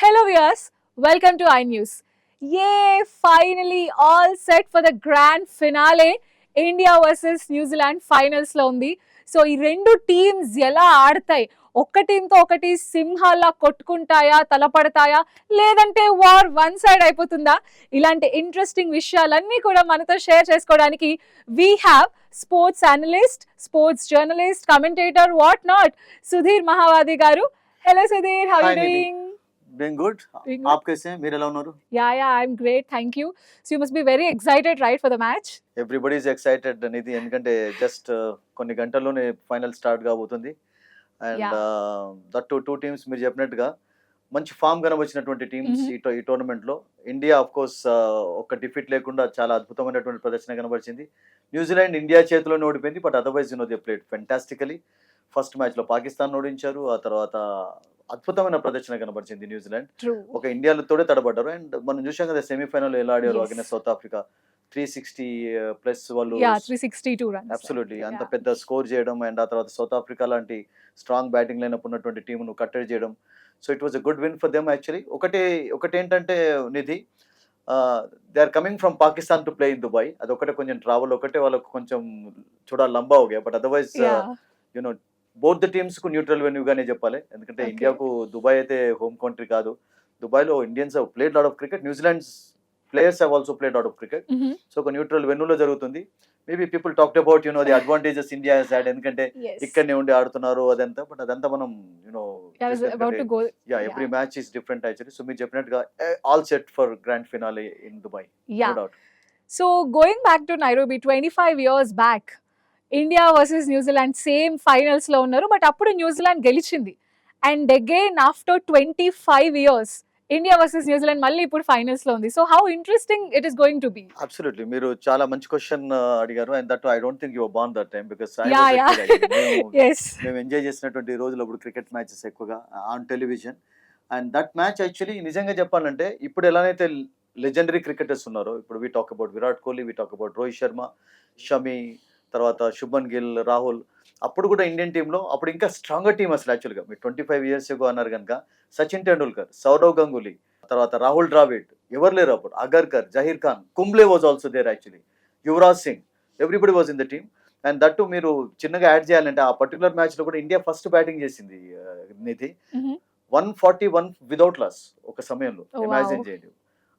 Hello viewers, welcome to iNews. Yay! Finally all set for the grand finale. India versus New Zealand finals లో ఉంది. So ఈ రెండు teams ఎలా ఆడతాయి, ఒక్క టీంతో ఒకటి సింహాల్లా కొట్టుకుంటాయా, తలపడతాయా, లేదంటే వార్ వన్ సైడ్ అయిపోతుందా? ఇలాంటి ఇంట్రెస్టింగ్ విషయాలన్నీ కూడా మనతో షేర్ చేసుకోవడానికి we have sports analyst, sports journalist, commentator, what not, Sudhir Mahavadi garu. Hello Sudhir, how Hi, you Nidhi. Doing? Doing good. Doing आप कैसे हैं? మీరు ఎలా ఉన్నారు? Yeah, I'm great. Thank you. So you must be very excited, right, for the match? Everybody is excited Nidhi, ఎందుకంటే just కొన్ని గంటల్లోనే final start కాబోతుంది. అండ్ దట్ టూ టీమ్స్ మీరు చెప్పినట్టుగా మంచి ఫామ్ కనబరిచినటువంటి టీమ్స్ ఈ టోర్నమెంట్ లో. ఇండియా ఆఫ్ కోర్స్ ఒక డిఫీట్ లేకుండా చాలా అద్భుతమైనటువంటి ప్రదర్శన కనబరిచింది. న్యూజిలాండ్ ఇండియా చేతిలోనే ఓడిపోయింది, but otherwise they played fantastically. First match లో పాకిస్తాన్ ఓడించారు, ఆ తర్వాత అద్భుతమైన ప్రదర్శన కనబరిచింది న్యూజిలాండ్. True. ఒక ఇండియాతోనే తడబడ్డారు. అండ్ మనం చూసాం కదా సెమీఫైనల్ ఎలా ఆడారు Yes. Against South Africa. 360 plus వాళ్ళు Yeah, 362 runs. అబ్సల్యూట్లీ అంత Yeah. పెద్ద స్కోర్ చేయడం, అండ్ ఆ తర్వాత సౌత్ ఆఫ్రికా లాంటి స్ట్రాంగ్ బ్యాటింగ్ లైనప్ ఉన్నటువంటి టీమును కట్టడి చేయడం. So it was a good win for them actually. ఒకటి ఏంటంటే Nidhi, they are coming from Pakistan to play in Dubai. అదొకటే కొంచెం ట్రావెల్ ఒకటే వాళ్ళకు కొంచెం చూడాలి లంబా అవుగా, but otherwise Yeah. You know both the teams కు న్యూట్రల్ వెన్యూ గానే చెప్పాలి. ఎందుకంటే Okay. ఇండియాకు దుబాయ్ అయితే హోమ్ కంట్రీ కాదు. దుబాయ్ లో Indians have played lot of cricket, New Zealand's players have also played lot of cricket. Mhm. So ఒక న్యూట్రల్ వెన్యూలో జరుగుతుంది. Maybe people talked about the advantages India has had, ఎందుకంటే Yes. ఇక్కడనే ఉండి ఆడుతున్నారు అదంతా. బట్ అదంతా మనం I was about to go. Every match is different actually. So మీరు చెప్పినట్టుగా all set for grand finale in Dubai. Yeah. No doubt. So going back to Nairobi 25 years back, India versus New Zealand same finals లో ఉన్నారు, but అప్పుడు New Zealand గెలిచింది. And again after 25 years India versus New Zealand మళ్ళీ ఇప్పుడు finals లో ఉంది. So how interesting it is going to B. Absolutely, మీరు చాలా మంచి క్వశ్చన్ అడిగారు. And that I don't think you were born that time, because Yeah. Yes. మేము enjoy చేసినటువంటి రోజులు అప్పుడు క్రికెట్ మ్యాచెస్ ఎక్కువగా on television. And that match actually నిజంగా చెప్పాలంటే ఇప్పుడు ఎలానైతే లెజెండరీ క్రికెటర్స్ ఉన్నారో, ఇప్పుడు we talk about Virat Kohli, we talk about Rohit Sharma, Shami, తర్వాత శుభన్ గిల్, రాహుల్. అప్పుడు కూడా ఇండియన్ టీంలో అప్పుడు ఇంకా స్ట్రాంగర్ టీమ్ అసలు యాక్చువల్గా. మీరు 25 years ago అన్నారు కనుక సచిన్ టెండూల్కర్, సౌరవ్ గంగూలీ, తర్వాత రాహుల్ ద్రావిడ్, ఎవరు లేరు అప్పుడు, Agarkar, Zaheer Khan, Kumble was also there actually, Yuvraj Singh, everybody was in the team. And that మీరు చిన్నగా యాడ్ చేయాలంటే ఆ పర్టికులర్ మ్యాచ్ లో కూడా ఇండియా ఫస్ట్ బ్యాటింగ్ చేసింది నిధి. Mhm. 141 విదౌట్ లాస్ ఒక సమయంలో. Oh, wow. ఇమాజిన్ చేయండి.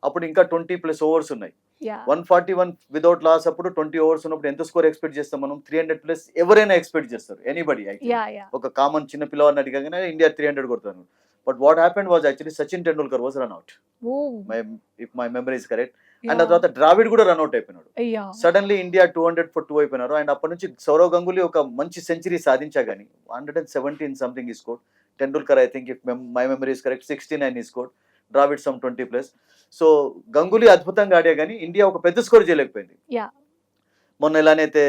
అప్పుడు ఇంకా 20+ overs ఉన్నాయి. Yeah. 141 విదౌట్ లాస్ అప్పుడు 20 overs ఉన్నప్పుడు ఎంత స్కోర్ ఎక్స్పెక్ట్ చేస్తాం మనం? 300+ ఎవరైనా ఎక్స్పెక్ట్ చేస్తారు, ఎనీబడి. Yeah, yeah. ఒక కామన్ చిన్న పిల్లవాడిని అడిగానే ఇండియా 300 కొడతాను. But what happened was actually Sachin Tendulkar was run out, Oh. If my memory is correct. And ఆ Yeah. తర్వాత ద్రావిడ్ కూడా రన్ అవుట్ అయిపోయినాడు. Yeah. సడన్లీ ఇండియా 200 for 2 అయిపోయినారు. అండ్ అప్పటి నుంచి సౌరవ్ గంగూలీ ఒక మంచి సెంచరీ సాధించా కానీ 117 సంథింగ్ ఈ score. Tendulkar I think if my memory is correct 69 ఈ score. Dravid some 20+. So Ganguly అద్భుతంగా ఆడా కానీ ఇండియా ఒక పెద్ద స్కోర్ చేయలేకపోయింది. Yeah. మొన్న ఎలానైతే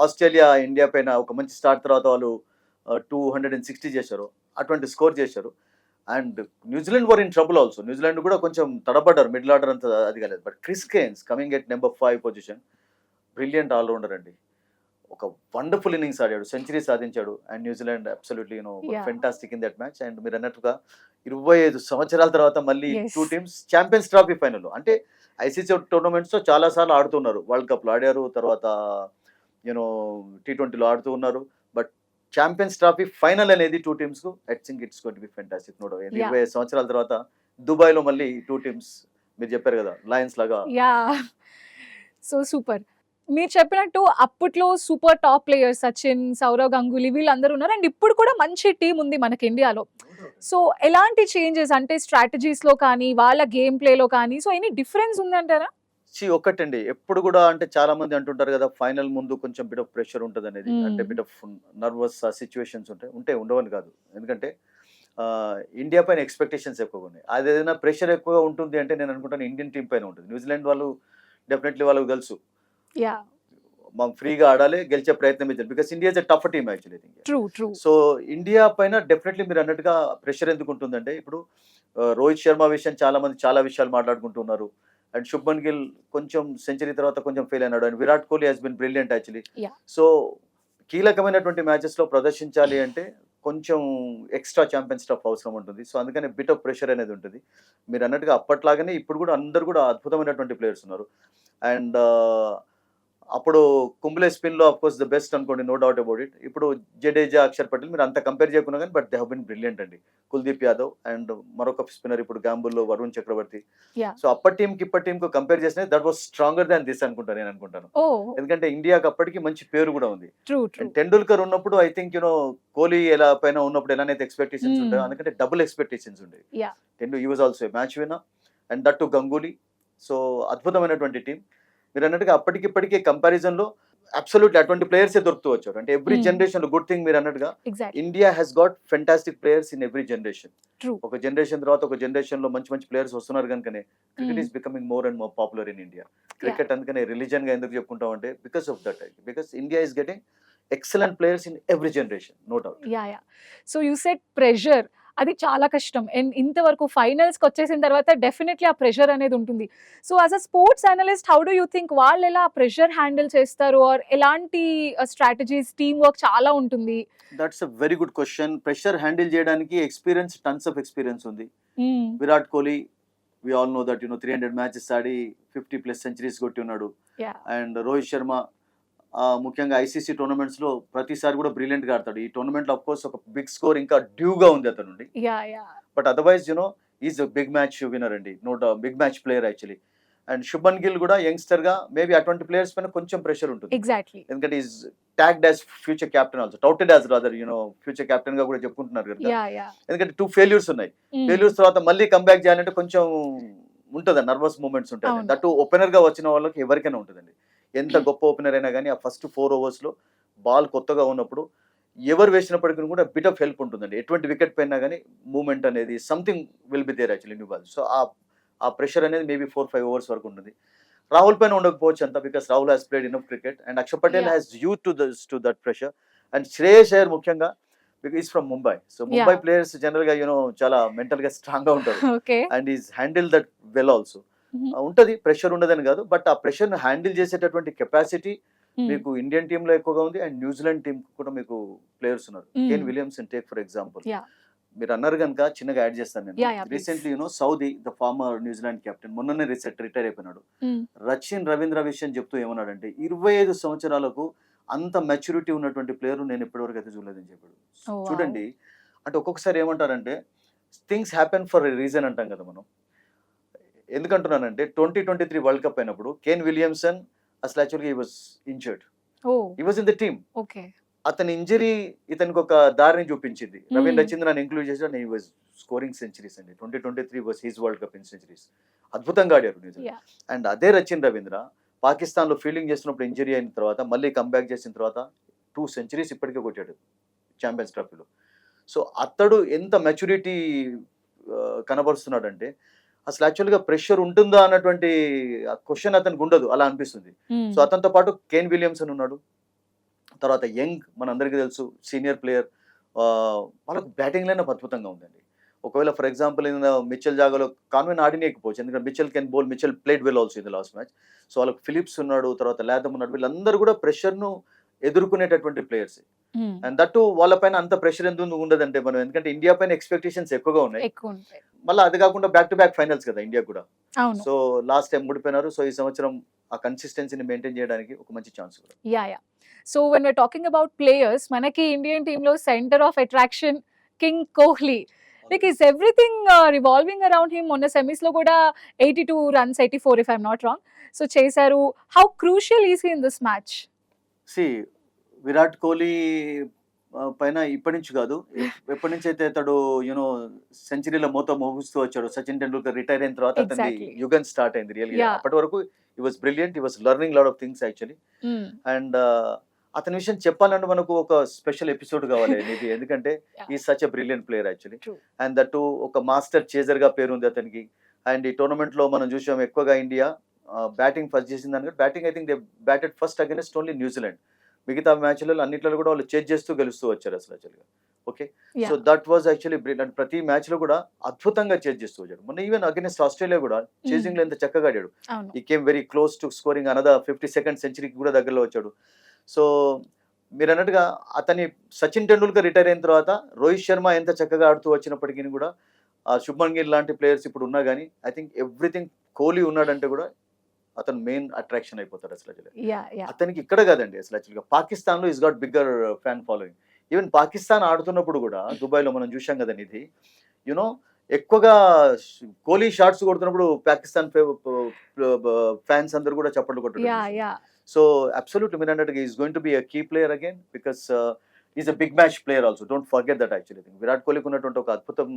ఆస్ట్రేలియా ఇండియా పైన ఒక మంచి స్టార్ట్ తర్వాత వాళ్ళు 260 చేశారు, అటువంటి స్కోర్ చేశారు. And New Zealand were in trouble also. New Zealand కూడా కొంచెం తడబడ్డారు, మిడిల్ ఆర్డర్ అంతా అది కాలేదు. But Chris gains coming at number 5 position, brilliant allrounder అండి. ఒక వండర్ఫుల్ ఇన్నింగ్స్ ఆడాడు, సెంచరీ సాధించాడు. And New Zealand absolutely Yeah. Fantastic in that match. And మీరు అన్నట్టుగా 25 సంవత్సరాల తర్వాత మళ్ళీ Yes. 2 teams champions trophy final. అంటే ఐసీసీ టోర్నమెంట్స్ లో చాలా సార్లు ఆడుతున్నారు, వరల్డ్ కప్ లో ఆడారు, తర్వాత T20లో ఆడుతూ ఉన్నారు. బట్ ఛాంపియన్స్ ట్రోఫీ ఫైనల్ అనేది 2 టీమ్స్ కు I think it's going to be fantastic. No doubt. Yeah. 25 సంవత్సరాల తర్వాత దుబాయ్ లో మళ్ళీ 2 టీమ్స్, మీరు చెప్పారు కదా లయన్స్ లాగా. Yeah, so super. మీరు చెప్పినట్టు అప్పట్లో super top players Sachin, Sourav Ganguly వీళ్ళందరూ ఉన్నారు. అండ్ ఇప్పుడు కూడా మంచి టీం ఉంది మనకి ఇండియాలో. సో ఎలాంటి చేంజెస్ అంటే స్ట్రాటజీస్ లో కానీ వాళ్ళ గేమ్ ప్లేలో కానీ, సో ఎనీ డిఫరెన్స్ ఉందంటారా? ఒకటండి, ఎప్పుడు కూడా అంటే చాలా మంది అంటుంటారు కదా ఫైనల్ ముందు కొంచెం బిట్ ఆఫ్ ప్రెషర్ ఉంటుంది అనేది. అంటే బిట్ ఆఫ్ నర్వస్ సిచ్యువేషన్స్ ఉండవని కాదు. ఎందుకంటే ఇండియా పైన ఎక్స్పెక్టేషన్స్ ఎక్కువగా ఉన్నాయి. అది ఏదైనా ప్రెషర్ ఎక్కువగా ఉంటుంది అంటే నేను అనుకుంటాను ఇండియన్ టీం పైన ఉంటుంది. న్యూజిలాండ్ వాళ్ళు డెఫినెట్లీ వాళ్ళకి తెలుసు యా, మనం ఫ్రీగా ఆడాలి, గెలిచే ప్రయత్నం చేయాలి. Because India is a tough team actually. True true. So India పైన డెఫినెట్లీ మీరు అన్నట్టుగా ప్రెషర్ ఎందుకు ఉంటుందంటే, ఇప్పుడు రోహిత్ శర్మ విషయం చాలా విషయాలు మాట్లాడుకుంటున్నారు. అండ్ శుభన్ గిల్ కొంచెం సెంచరీ తర్వాత కొంచెం ఫెయిల్ అయినాడు. And Virat Kohli has been brilliant actually. Yeah. So కీలకమైనటువంటి మ్యాచెస్ లో ప్రదర్శించాలి అంటే కొంచెం ఎక్స్ట్రా ఛాంపియన్ స్టఫ్ అవసరం ఉంటుంది. సో అందుకని బిట్ ఆఫ్ ప్రెషర్ అనేది ఉంటుంది. మీరు అన్నట్టుగా అప్పట్లాగానే ఇప్పుడు కూడా అందరూ కూడా అద్భుతమైనటువంటి ప్లేయర్స్ ఉన్నారు. అండ్ అప్పుడు కుంబ్లే స్పిన్‌లో ఆఫ్‌కోర్స్ ద బెస్ట్ అనుకోండి, నో డౌట్ అబౌట్ ఇట్. ఇప్పుడు జడేజా, అక్షర్ పటేల్ మీరు అంత కంపేర్ చేయకున్నా గానీ but they have been brilliant అండి. కుల్దీప్ యాదవ్ అండ్ మరొక స్పిన్నర్ ఇప్పుడు గాంబుల్లో వరుణ్ చక్రవర్తి. యాహ్! సో అప్పటి టీమ్‌కి ఇప్పటి టీమ్‌కి కంపేర్ చేస్తే that was stronger than this అనుకుంటా నేను అనుకుంటాను. ఓహ్! ఎందుకంటే ఇండియాకి అప్పటికి మంచి పేరు కూడా ఉంది. ట్రూ. అండ్ టెండూల్కర్ ఉన్నప్పుడు ఐ థింక్ కోహ్లీ ఎలా పైన ఉన్నప్పుడు ఎలానైతే ఎక్స్‌పెక్టేషన్స్ ఉంటాయో హ్మ్. అందుకంటే డబుల్ ఎక్స్‌పెక్టేషన్స్ ఉండేవి. Yeah! He was also a match winner and that to Ganguly. So అద్భుతమైనటువంటి టీం. మీరన్నట్టుగా అప్పటికి ఇప్పటికి కంపారిజన్‌లో అబ్సల్యూట్‌లీ అటువంటి ప్లేయర్సే దొరుకుతూ వచ్చారు. అంటే ఎవ్రీ హ్మ్. జనరేషన్‌లో గుడ్ థింగ్ మీరన్నట్టుగా exactly. India has got fantastic players in every generation. True. ఒక జనరేషన్ తర్వాత ఒక జనరేషన్‌లో మంచి మంచి ప్లేయర్స్ వస్తున్నారు గనుకనే cricket hmm. Is becoming more and more popular in India. Yeah! Cricket అందుకనే రిలిజియన్‌గా ఎందుకు చెప్పుకుంటామంటే because of that. Because India is getting excellent players in every generation. No doubt. Yeah! So you said pressure. అది చాలా కష్టం. And ఇంతవరకు ఫైనల్స్‌కొచ్చేసిన తర్వాత definitely ఆ ప్రెషర్ అనేది ఉంటుంది. So as a sports analyst how do you think వాళ్ళెలా ఆ ప్రెషర్ హ్యాండిల్ చేస్తారు? ఆర్ ఎలాంటి స్ట్రాటజీస్, టీమ్ వర్క్ చాలా ఉంటుంది. That's a very good question. Pressure handle చేయడానికి టన్స్ ఆఫ్ ఎక్స్‌పీరియన్స్ ఉంది. Hmm. Virat Kohli we all know that 300 matches ఆడి 50+ centuries కొట్టి ఉన్నాడు. యాహ్! అండ్ రోహిత్ శర్మ ముఖ్యంగా ఐసీసీ టోర్నమెంట్స్‌లో ప్రతిసారి కూడా బ్రిలియంట్‌గా ఆడతాడు. ఈ టోర్నమెంట్‌లో ఆఫ్‌కోర్స్ ఒక బిగ్ స్కోర్ ఇంకా డ్యూగా ఉంది అతని నుండి. Yeah! But otherwise is a big match winner అండి. Big match player actually. And Shubman Gill కూడా యంగ్‌స్టర్‌గా మేబీ అటువంటి ప్లేయర్స్ పైన కొంచెం ప్రెషర్ ఉంటుంది. ఎగ్జాక్ట్‌లీ. ఎందుకంటే is tagged as future captain also. Touted as rather future కెప్టెన్‌గా కూడా చెప్పుకుంటున్నారు కదా. యాహ్! ఎందుకంటే 2 ఫెయిల్యూర్స్ ఉన్నాయి. హ్మ్. ఫెయిల్యూర్స్ తర్వాత మళ్ళీ కమ్‌బ్యాక్ చేయాలంటే కొంచెం ఉంటది. నర్వస్ మూవ్‌మెంట్స్ ఉంటాయి. అవును. దట్ ఓపెనర్‌గా వచ్చిన వాళ్ళకి ఎవరికైనా ఉంటదండి. ఎంత గొప్ప ఓపెనర్ అయినా గానీ ఆ ఫస్ట్ 4 ఓవర్స్‌లో బాల్ కొత్తగా ఉన్నప్పుడు ఎవరు వేసినప్పటికి కూడా బిట్ ఆఫ్ హెల్ప్ ఉంటుందండి. ఎటువంటి వికెట్ పడినా గానీ మూవ్‌మెంట్ అనేది something will be there actually new ball. So ఆ ప్రెషర్ అనేది మేబీ 4, 5 ఓవర్స్ వరకు ఉంటుంది. రాహుల్ పైన ఉండకపోవచ్చు అంత because Rahul has played enough cricket and Akshar Patel yeah! Has used to that pressure. And Shreyas Iyer ముఖ్యంగా is from Mumbai. So Mumbai yeah! Players జనరల్‌గా చాలా మెంటల్‌గా స్ట్రాంగ్‌గా ఉంటారు. Okay. And is handle that well also. హుహు. ఉంటది ప్రెషర్ ఉండదని కాదు. బట్ ఆ ప్రెషర్‌ని హ్యాండిల్ చేసేటటువంటి కెపాసిటీ హ్మ్. మీకు ఇండియన్ టీమ్‌లో ఎక్కువగా ఉంది. అండ్ న్యూజిలాండ్ టీమ్ కూడా మీకు ప్లేయర్స్ ఉన్నారు. హ్మ్. Kane Williamson take for example. Yeah! మీరు అన్నారు గనుక చిన్నగా యాడ్ చేస్తాను నేను. Yeah! Please. Recently Saudi the farmer New Zealand captain మొన్ననే రిటైర్ అయిపోయినాడు. హ్మ్. రచిన్ రవీంద్ర విషయం చెప్తూ ఏమన్నాడంటే 25 సంవత్సరాలకు అంత మెచ్యూరిటీ ఉన్నటువంటి ప్లేయర్ నేను ఇప్పటివరకు అయితే చూడలేదని చెప్పాడు. ఓహ్! వావ్! చూడండి అంటే ఒక్కొక్కసారి ఏమంటారంటే things happen for a reason అంటాం కదా మనం. ఎందుకంటున్నానంటే 2023 వరల్డ్ కప్ అయినప్పుడు కేన్ విలియమ్సన్ అసలు యాక్చువల్‌గా he was injured. Oh! He was in the team. Okay. అతని ఇంజరీ ఇతనికి ఒక దారిని చూపించింది. రవీంద్ర హ్మ్. రచీంద్రని ఇంక్లూడ్ చేసి and he was scoring centuries అండి. 2023 was his world cup in centuries. అద్భుతంగా ఆడారు నిజంగా. యాహ్! అండ్ అదే రచిన్ రవీంద్ర పాకిస్తాన్‌లో ఫీల్డింగ్ చేస్తున్నప్పుడు ఇంజరీ అయిన తర్వాత మళ్ళీ కమ్‌బ్యాక్ చేసిన తర్వాత 2 సెంచరీస్ ఇప్పటికే కొట్టాడు ఛాంపియన్స్ ట్రోఫీలో. సో అతడు ఎంత మెచ్యూరిటీ కనబరుస్తున్నాడంటే అసలు యాక్చువల్‌గా ప్రెషర్ ఉంటుందా అన్నటువంటి క్వెషన్ అతనికి ఉండదు. అలా అనిపిస్తుంది. హ్మ్. సో అతనితో పాటు కేన్ విలియమ్సన్ ఉన్నాడు. తర్వాత యంగ్ మనందరికీ తెలుసు సీనియర్ ప్లేయర్. వాళ్ళకి బ్యాటింగ్ లైనప్ అద్భుతంగా ఉందండి. ఒకవేళ ఫర్ ఎగ్జాంపుల్ మిచెల్ జాగాలో కాన్వెన్ ఆడినేయకపోవచ్చు. ఎందుకంటే Mitchell can bowl. Mitchell played well also in the last match. So వాళ్ళకి ఫిలిప్స్ ఉన్నాడు. తర్వాత లాథమ్ ఉన్నాడు. వీళ్ళందరూ కూడా ప్రెషర్‌ను ఎదుర్కొనేటటువంటి ప్లేయర్స్. హ్మ్. అండ్ దట్ టూ వాళ్ళ పైన అంత ప్రెషర్ ఎందుకు ఉండదంటే మనం ఎందుకంటే ఇండియా పైన ఎక్స్‌పెక్టేషన్స్ ఎక్కువగా ఉన్నాయి. ఎక్కువుంటాయి. మళ్ళా అది కాకుండా బ్యాక్ టు బ్యాక్ ఫైనల్స్ కదా ఇండియాకి కూడా. అవును. సో లాస్ట్ టైమ్ ఓడిపోయినారు. సో ఈ సంవత్సరం ఆ కన్సిస్టెన్సీని మెయింటైన్ చేయడానికి ఒక మంచి ఛాన్స్ కూడా. Yeah! So when we're talking about players మనకి ఇండియన్ టీమ్‌లో centre of attraction king Kohli. Like is everything revolving around him. మొన్న సెమీస్‌లో కూడా 82 runs, 84 if I am not wrong. So చేశారు. How crucial is he in this match? See Virat Kohli పైన ఇప్పటి నుంచి కాదు. ఎప్పటి నుంచి అయితే అతడు సెంచరీల మోత మోగిస్తూ వచ్చాడు. సచిన్ టెండూల్కర్ రిటైర్ అయిన తర్వాత అతని ఎగ్జాక్ట్‌లీ. యుగం స్టార్ట్ అయింది రియల్‌గా. యాహ్! అప్పటి వరకు he was brilliant. He was learning lot of things actually. హ్మ్. అండ్ అతని విషయం చెప్పాలంటే మనకు ఒక స్పెషల్ ఎపిసోడ్ కావాలి మేబీ. ఎందుకంటే yeah! He is such a brilliant player actually. True. And that two ఒక మాస్టర్ చేజర్‌గా పేరుంది అతనికి. అండ్ ఈ టోర్నమెంట్‌లో మనం చూసాం ఎక్కువగా ఇండియా బ్యాటింగ్ ఫస్ట్ చేసిన దానికంటే batting I think they batted first against only New Zealand. మిగతా మ్యాచ్‌లలో అన్నిట్లలో కూడా వాళ్ళు చేజ్ చేస్తూ గెలుస్తూ వచ్చారు అసలు యాక్చువల్‌గా. Okay. So yeah! That was actually brilliant. ప్రతి మ్యాచ్‌లో కూడా అద్భుతంగా చేజ్ చేస్తూ వచ్చాడు. మొన్న ఈవెన్ అగైన్స్ట్ ఆస్ట్రేలియా కూడా హ్మ్. చేజింగ్‌లో ఎంత చక్కగా ఆడాడు. అవును. He came very close to scoring another 50 second సెంచరీకి కూడా దగ్గరలో వచ్చాడు. సో మీరు అన్నట్టుగా అతని సచిన్ టెండూల్కర్ రిటైర్ అయిన తర్వాత రోహిత్ శర్మ ఎంత చక్కగా ఆడుతూ వచ్చినప్పటికీ కూడా శుభ్మన్ గిల్ లాంటి ప్లేయర్స్ ఇప్పుడు ఉన్నా కానీ ఐ థింక్ ఎవ్రీథింగ్ కోహ్లీ ఉన్నాడంటే కూడా అతను మెయిన్ అట్రాక్షన్ అయిపోతాడు అసలు అతనికి ఇక్కడ కాదండి అసలు యాక్చువల్గా పాకిస్తాన్లో is got bigger fan following. Even Pakistan ఆడుతున్నప్పుడు కూడా దుబాయ్లో మనం చూసాం కదండి ఇది యునో ఎక్కువగా కోహ్లీ షాట్స్ కొడుతున్నప్పుడు పాకిస్తాన్ ఫ్యాన్స్ అందరూ కూడా చప్పట్లు కొట్టారు. సో అబ్సల్యూట్లీ మీరు అన్నట్టుగా is going to be a key player again because is a big match player also. Don't forget that actually thing. Virat కోహ్లీకి ఉన్నటువంటి ఒక అద్భుతం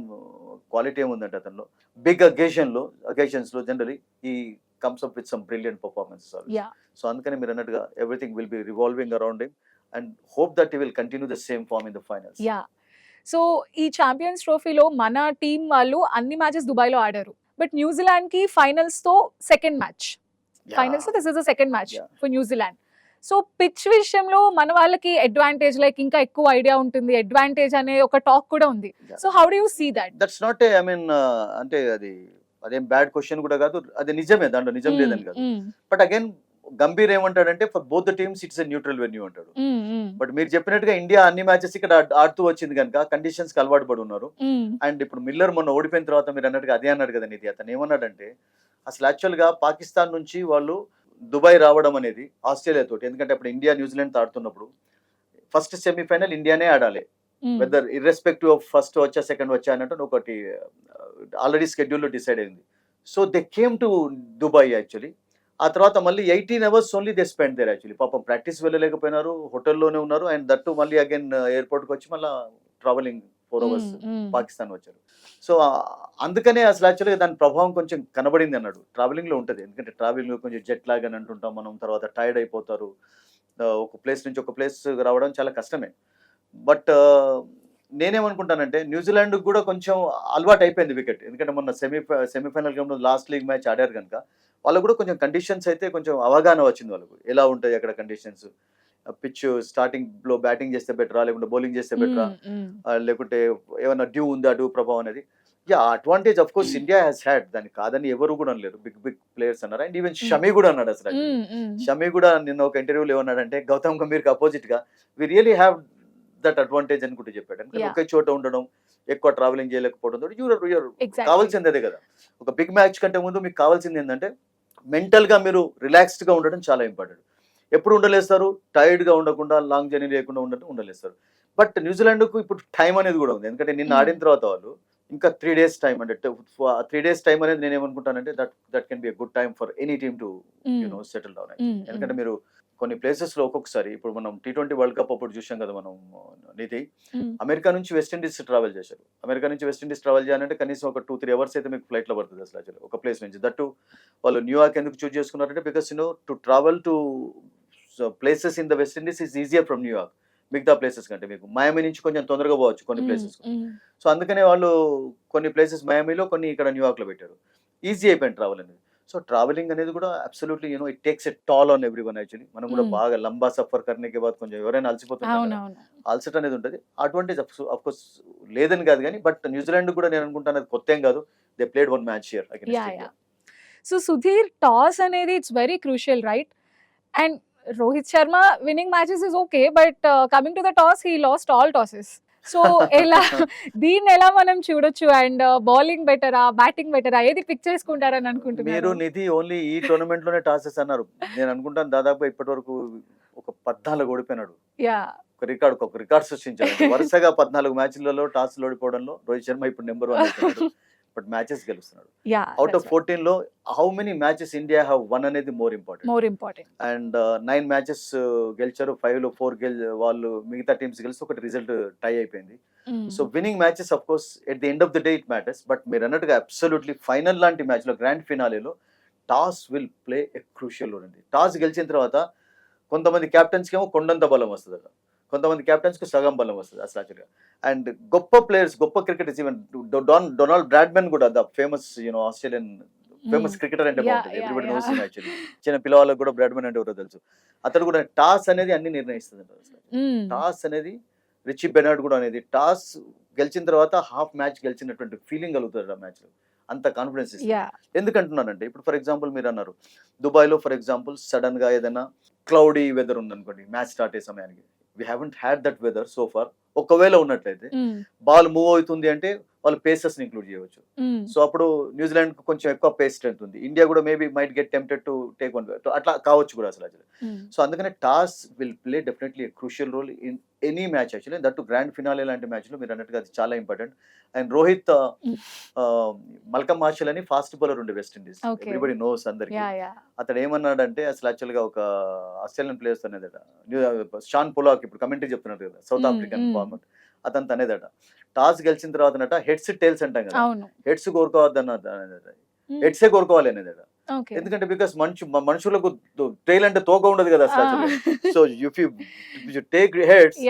క్వాలిటీ ఏముందంటే అతనిలో బిగ్ అకేషన్స్లో generally he comes up with some brilliant performances also. So అందుకని మీరు అన్నట్టుగా everything will be revolving around him and hope that he will continue the same form in the finals. So ఈ champions ట్రోఫీలో మన team వాళ్ళు అన్ని matches దుబాయ్లో ఆడారు. బట్ న్యూజిలాండ్ కి ఫైనల్స్ తో second match. Finals this is the second match for New Zealand. So pitch విషయంలో మన వాళ్ళకి అడ్వాంటేజ్ లైక్ ఇంకా ఎక్కువ ఐడియా ఉంటుంది, అడ్వాంటేజ్ అనే ఒక టాక్ కూడా ఉంది. So how do you see that? That's not I mean అంటే అదేం బ్యాడ్ క్వశ్చన్ కూడా కాదు, అది నిజమే, దాంట్లో నిజం లేదని కాదు. బట్ అగైన్ గంభీర్ ఏమంటాడంటే for both the teams it's a neutral venue అంటాడు. బట్ మీరు చెప్పినట్టుగా ఇండియా అన్ని మ్యాచెస్ ఇక్కడ ఆడుతూ వచ్చింది కనుక కండిషన్స్ కి అలవాటు పడి ఉన్నారు. అండ్ ఇప్పుడు మిల్లర్ మొన్న ఓడిపోయిన తర్వాత మీరు అన్నట్టుగా అదే అన్నాడు కదండి. ఇది అతను ఏమన్నాడంటే అసలు యాక్చువల్ గా పాకిస్తాన్ నుంచి వాళ్ళు దుబాయ్ రావడం అనేది ఆస్ట్రేలియా తోటి, ఎందుకంటే అప్పుడు ఇండియా న్యూజిలాండ్ ఆడుతున్నప్పుడు ఫస్ట్ సెమీఫైనల్ ఇండియానే ఆడాలి, వెదర్ ఇర్రెస్పెక్టివ్ ఆఫ్ ఫస్ట్ వచ్చా సెకండ్ వచ్చా అన్నట్టు ఒకటి ఆల్రెడీ స్కెడ్యూల్లో డిసైడ్ అయింది. So they came to Dubai actually. ఆ తర్వాత మళ్ళీ 18 hours only they spend there actually. పాపం ప్రాక్టీస్ వెళ్ళలేకపోయినారు, హోటల్లోనే ఉన్నారు. అండ్ దట్టు మళ్ళీ అగైన్ ఎయిర్పోర్ట్కి వచ్చి మళ్ళీ ట్రావెలింగ్ 4 hours పాకిస్తాన్ వచ్చారు. సో అందుకనే అసలు యాక్చువల్గా దాని ప్రభావం కొంచెం కనబడింది అన్నాడు. ట్రావెలింగ్లో ఉంటుంది, ఎందుకంటే ట్రావెలింగ్లో కొంచెం జెట్ లాగ్ అని అంటుంటాం మనం, తర్వాత టైర్డ్ అయిపోతారు, ఒక ప్లేస్ నుంచి ఒక ప్లేస్ రావడం చాలా కష్టమే. బట్ నేనేమనుకుంటానంటే న్యూజిలాండ్ కూడా కొంచెం అలవాటు అయిపోయింది వికెట్, ఎందుకంటే మొన్న సెమీఫైనల్ గేమ్లో లాస్ట్ లీగ్ మ్యాచ్ ఆడారు కనుక వాళ్ళకు కూడా కొంచెం కండిషన్స్ అయితే కొంచెం అవగాహన వచ్చింది వాళ్ళకు, ఎలా ఉంటాయి అక్కడ కండిషన్స్, పిచ్ స్టార్టింగ్ లో బ్యాటింగ్ చేస్తే బెటరా లేకుంటే బౌలింగ్ చేస్తే బెటరా, లేకుంటే ఏమైనా డ్యూ ఉందా, డ్యూ ప్రభావం అనేది. Advantage of course India has had, దాన్ని కాదని ఎవరు కూడా అనలేరు, బిగ్ ప్లేయర్స్ అన్నారు. అండ్ ఈవెన్ షమి కూడా అన్నాడు అసలు. షమి కూడా నిన్న ఒక ఇంటర్వ్యూలో ఏమన్నాడంటే గౌతమ్ గంభీర్ కి అపోజిట్ గా we really have that advantage అనుకుంటూ చెప్పాడు. ఎందుకంటే ఒకే చోట ఉండడం, ఎక్కువ ట్రావెలింగ్ చేయలేకపోవడం కావాల్సింది అదే కదా. ఒక బిగ్ మ్యాచ్ కంటే ముందు మీకు కావాల్సింది ఏంటంటే మెంటల్ గా మీరు రిలాక్స్డ్ గా ఉండడం చాలా ఇంపార్టెంట్. ఎప్పుడు ఉండలేస్తారు, టైర్డ్ గా ఉండకుండా, లాంగ్ జర్నీ లేకుండా ఉండలేస్తారు. బట్ న్యూజిలాండ్ కు ఇప్పుడు టైం అనేది కూడా ఉంది, ఎందుకంటే నిన్న ఆడిన తర్వాత వాళ్ళు ఇంకా 3 days టైం, అంటే 3 days టైం అనేది నేను ఏమనుకుంటానంటే that can be a good time for any team to settle down. ఎందుకంటే మీరు కొన్ని ప్లేసెస్ లో ఒక్కొక్కసారి ఇప్పుడు మనం T20 వరల్డ్ కప్ అప్పుడు చూసాం కదా మనం నిధి, అమెరికా నుంచి వెస్టిండీస్ ట్రావెల్ చేశారు. అమెరికా నుంచి వెస్టిండీస్ ట్రావెల్ చేయాలంటే కనీసం ఒక 2-3 hours అయితే మీకు ఫ్లైట్ లో పడుతుంది అసలు ఒక ప్లేస్ నుంచి. దట్టు వాళ్ళు న్యూయార్క్ ఎందుకు చూస్ చేసుకున్నారంటే because to travel to places in the West Indies is easier from New York, మిగతా ప్లేసెస్ కంటే మీకు మయామి నుంచి కొంచెం తొందరగా పోవచ్చు కొన్ని ప్లేసెస్. సో అందుకనే వాళ్ళు కొన్ని ప్లేసెస్ మయామిలో, కొన్ని ఇక్కడ న్యూయార్క్ లో పెట్టారు, ఈజీ అయిపోయింది ట్రావెల్ అనేది. సో ట్రావెలింగ్ అనేది కూడా absolutely it takes a tall on everyone actually. మనం కూడా బాగా లంబా సఫర్ కర్నేకి బాద్ కొంచెం ఎవరైనా అలసిపోతున్నారు, అలసట అనేది ఉంటుంది. అడ్వాంటేజ్ ఆఫ్ కోర్స్ లేదని కాదు కానీ, బట్ న్యూజిలాండ్ కూడా నేను అనుకుంటాను అది కొత్త ఏం కాదు, they played 1 match here against India. So Sudhir, toss అనేది it's very crucial right? And Rohit Sharma winning matches is okay, but coming to the toss he lost all tosses. So దీన్ని ఎలా మనం చూడొచ్చు? అండ్ బౌలింగ్ బెటరా, బ్యాటింగ్ బెటరా, ఏది పిక్ చేసుకుంటారని అనుకుంటున్నారు మీరు? నిధి ఓన్లీ ఈ టోర్నమెంట్ లోనే టాసెస్ అన్నారు. నేను అనుకుంటాను దాదాపు ఇప్పటి వరకు ఒక 14 ఓడిపోయినాడు. ఒక రికార్డ్ సృష్టించాడు. వరుసగా 14 మ్యాచ్లలో టాస్ ఓడిపోవడంలో రోహిత్ శర్మ ఇప్పుడు నెంబర్ 1 అవుతున్నాడు. బట్ మ్యాచెస్ గెలుస్తున్నాడు. అవుట్ ఆఫ్ 14 లో how many matches India have won అనేది మోర్ ఇంపార్టెంట్. అండ్ 9 matches గెలిచారు, 5 లో 4 వాళ్ళు మిగతా టీమ్స్ గెలిచి ఒకటి రిజల్ట్ టై అయిపోయింది. So winning matches of course at the end of the day it matters. But మీరు అన్నట్టుగా అబ్సల్యూట్లీ ఫైనల్ లాంటి మ్యాచ్ లో, గ్రాండ్ ఫినాలేలో toss will play a crucial role అండి. టాస్ గెలిచిన తర్వాత కొంతమంది క్యాప్టెన్స్ కి ఏమో కొండంత బలం వస్తుంది, కొంతమంది క్యాప్టెన్స్ కు సగం బలం వస్తుంది అసలు యాక్చువల్గా. అండ్ గొప్ప ప్లేయర్స్, గొప్ప క్రికెటర్స్, ఈవెన్ డొనాల్డ్ బ్రాడ్మన్ కూడా the famous Australian famous cricketer అంటే బాగుంటుంది, ఎవ్రీబడి నోస్ హిమ్ యాక్చువల్లీ. చిన్న పిల్లవాళ్ళకి కూడా బ్రాడ్మన్ అంటే ఎవరో తెలుసు. అతను కూడా టాస్ అనేది అన్ని నిర్ణయిస్తుంది అసలు. టాస్ అనేది రిచీ బెనార్డ్ కూడా అనేది టాస్ గెలిచిన తర్వాత హాఫ్ మ్యాచ్ గెలిచినటువంటి ఫీలింగ్ కలుగుతుంది ఆ మ్యాచ్ లో, అంత కాన్ఫిడెన్స్ ఇస్తుంది. ఎందుకంటున్నానంటే ఇప్పుడు ఫర్ ఎగ్జాంపుల్ మీరు అన్నారు దుబాయ్ లో ఫర్ ఎగ్జాంపుల్ సడన్ గా ఏదైనా క్లౌడీ వెదర్ ఉందనుకోండి మ్యాచ్ స్టార్ట్ అయ్యే సమయానికి, we haven't had that weather so far. ఒకవేళ ఉన్నట్లయితే బాల్ మూవ్ అవుతుంది అంటే వాళ్ళు పేసర్స్ ని ఇంక్లూడ్ చేయవచ్చు. సో అప్పుడు న్యూజిలాండ్ కొంచెం ఎక్కువ పేస్ స్ట్రెంత్ ఉంది. ఇండియా కూడా maybe might get tempted to take one, అట్లా కావచ్చు కూడా అసలు. సో అందుకనే toss will play definitely crucial role in any match actually. That to grand finale లాంటి మ్యాచ్ లో మీరు అన్నట్టుగా అది చాలా important. And Rohit Malcolm martial అని ఫాస్ట్ బౌలర్ ఉండే వెస్ట్ ఇండీస్, ఎవ్రీబడి నోస్ అందరికి. అతడు ఏమన్నాడంటే అసలు యాక్చువల్ గా ఒక ఆస్ట్రేలియన్ ప్లేయర్స్ అనేదట, షాన్ పొలాక్ ఇప్పుడు కమెంటరీ చెప్తున్నారు కదా, సౌత్ ఆఫ్రికన్ ఫార్మర్, అతను అనేదట టాస్ గెలిచిన తర్వాత హెడ్స్ టైల్స్ అంటాం కదా, హెడ్స్ కోరుకోవద్దు అన్నదట, హెడ్సే కోరుకోవాలి అనేదట. ఎందుకంటే బికాస్ మనుషులకు టైల్ అంటే తోక ఉండదు కదా అసలు. So if you take heads